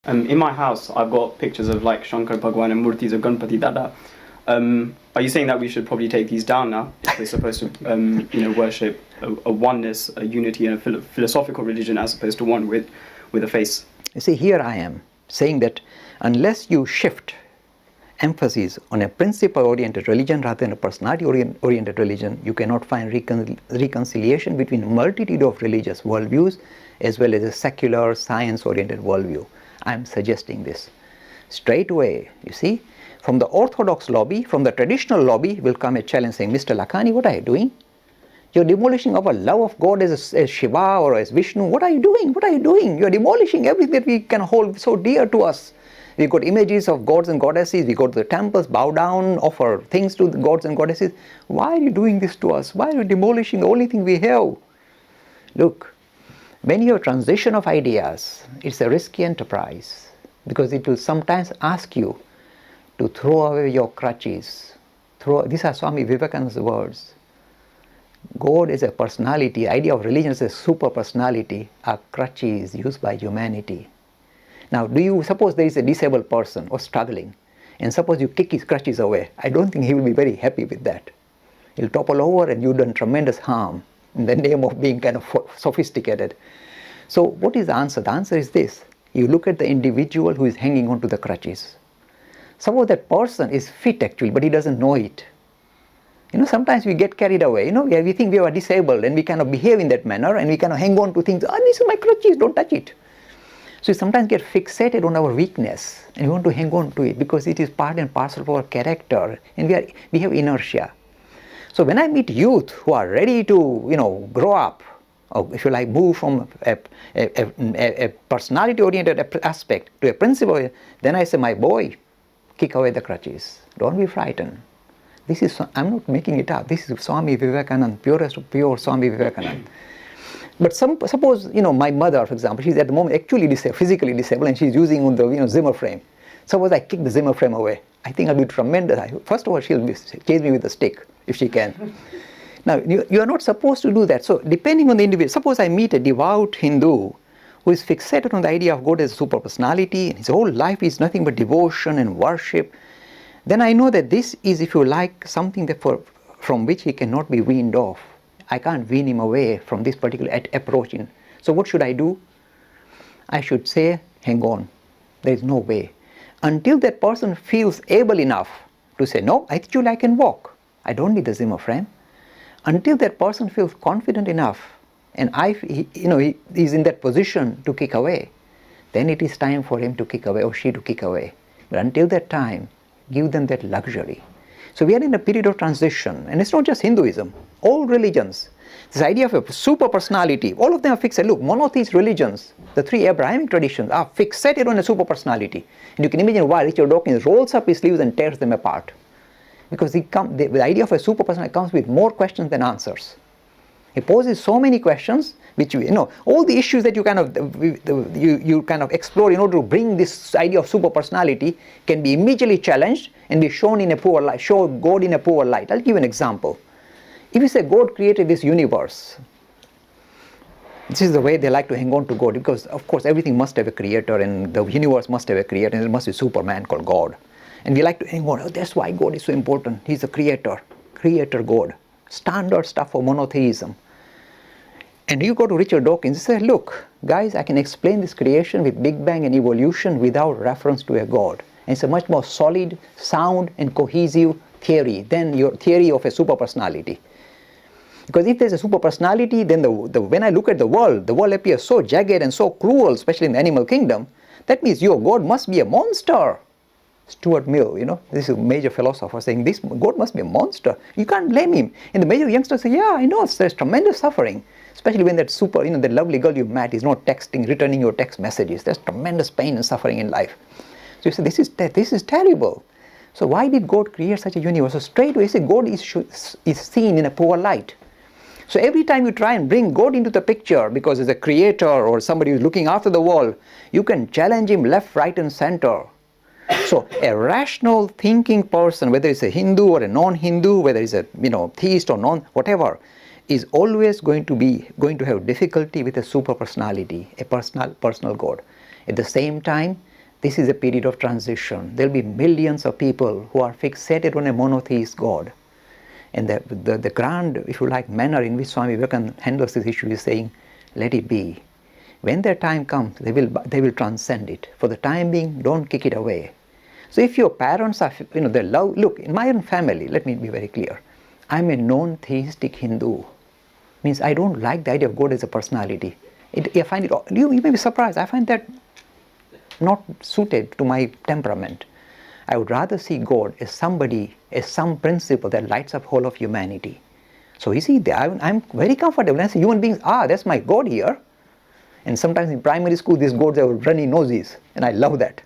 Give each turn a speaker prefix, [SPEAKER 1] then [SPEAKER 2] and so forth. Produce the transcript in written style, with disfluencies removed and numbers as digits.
[SPEAKER 1] In my house, I've got pictures of like Shankar Bhagwan and murtis of Ganpati Dada. Are you saying that we should probably take these down now? If we're supposed to, worship a oneness, a unity, and a philosophical religion as opposed to one with a face.
[SPEAKER 2] You see, here I am saying that unless you shift emphasis on a principle-oriented religion rather than a personality-oriented religion, you cannot find reconciliation between a multitude of religious worldviews as well as a secular, science-oriented worldview. I am suggesting this. Straight away, you see, from the orthodox lobby, from the traditional lobby will come a challenge saying, Mr. Lakhani, what are you doing? You're demolishing our love of God as Shiva or as Vishnu. What are you doing? What are you doing? You're demolishing everything that we can hold so dear to us. We've got images of gods and goddesses. We go to the temples, bow down, offer things to the gods and goddesses. Why are you doing this to us? Why are you demolishing the only thing we have? Look, when you have transition of ideas, it's a risky enterprise because it will sometimes ask you to throw away your crutches. These are Swami Vivekananda's words. God is a personality, the idea of religion as a super personality are crutches used by humanity. Now, do you suppose there is a disabled person or struggling, and suppose you kick his crutches away? I don't think he will be very happy with that. He'll topple over and you've done tremendous harm in the name of being kind of sophisticated. So what is the answer? The answer is this. You look at the individual who is hanging on to the crutches. Suppose that person is fit actually, but he doesn't know it. Sometimes we get carried away. We think we are disabled and we kind of behave in that manner and we kind of hang on to things. These are my crutches, don't touch it. So we sometimes get fixated on our weakness and we want to hang on to it because it is part and parcel of our character and we have inertia. So when I meet youth who are ready to, grow up, or if you like, move from a personality-oriented aspect to a principle, then I say, my boy, kick away the crutches. Don't be frightened. I'm not making it up. This is Swami Vivekananda, purest of pure Swami Vivekananda. But suppose, my mother, for example, she's at the moment actually physically disabled and she's using the Zimmer frame. Suppose I kick the Zimmer frame away. I think I'll be tremendous. First of all, she'll chase me with a stick if she can. Now, you are not supposed to do that. So depending on the individual, suppose I meet a devout Hindu who is fixated on the idea of God as a super personality, and his whole life is nothing but devotion and worship, then I know that this is, if you like, something that from which he cannot be weaned off. I can't wean him away from this particular approach. So what should I do? I should say, hang on. There is no way. Until that person feels able enough to say, no, actually I can walk. I don't need the Zimmer frame. Until that person feels confident enough and he is in that position to kick away, then it is time for him to kick away or she to kick away. But until that time, give them that luxury. So we are in a period of transition, and it's not just Hinduism, all religions. This idea of a super personality, all of them are fixed. Look, monotheist religions, the three Abrahamic traditions are fixated on a super personality. And you can imagine why Richard Dawkins rolls up his sleeves and tears them apart. Because the idea of a super personality comes with more questions than answers. It poses so many questions, which all the issues that you kind of explore in order to bring this idea of super personality can be immediately challenged and be shown in a poor light, show God in a poor light. I'll give you an example. If you say God created this universe, this is the way they like to hang on to God, because of course everything must have a creator and the universe must have a creator and there must be a Superman called God. And we like to hang on, that's why God is so important. He's a creator God. Standard stuff for monotheism. And you go to Richard Dawkins and say, look, guys, I can explain this creation with Big Bang and evolution without reference to a God. And it's a much more solid, sound, and cohesive theory than your theory of a super personality. Because if there's a super personality, then when I look at the world appears so jagged and so cruel, especially in the animal kingdom. That means your God must be a monster. Stuart Mill, this is a major philosopher saying this God must be a monster. You can't blame him. And the major youngsters say, yeah, I know, there's tremendous suffering. Especially when that the lovely girl you met is not returning your text messages. There's tremendous pain and suffering in life. So you say, this is terrible. So why did God create such a universe? So straight away you say God is seen in a poor light. So every time you try and bring God into the picture, because as a creator or somebody who's looking after the world, you can challenge him left, right, and center. So a rational thinking person, whether it's a Hindu or a non-Hindu, whether it's a theist or whatever, is always going to have difficulty with a super personality, a personal God. At the same time, this is a period of transition. There will be millions of people who are fixated on a monotheist God. And the grand, if you like, manner in which Swami Vivekananda handles this issue is saying, let it be. When their time comes, they will transcend it. For the time being, don't kick it away. So if your parents are, they love, look, in my own family, let me be very clear, I'm a non-theistic Hindu. Means I don't like the idea of God as a personality. I find it, you may be surprised, I find that not suited to my temperament. I would rather see God as somebody, as some principle that lights up whole of humanity. So you see, I'm very comfortable. I say human beings, that's my God here. And sometimes in primary school, these gods have runny noses, and I love that.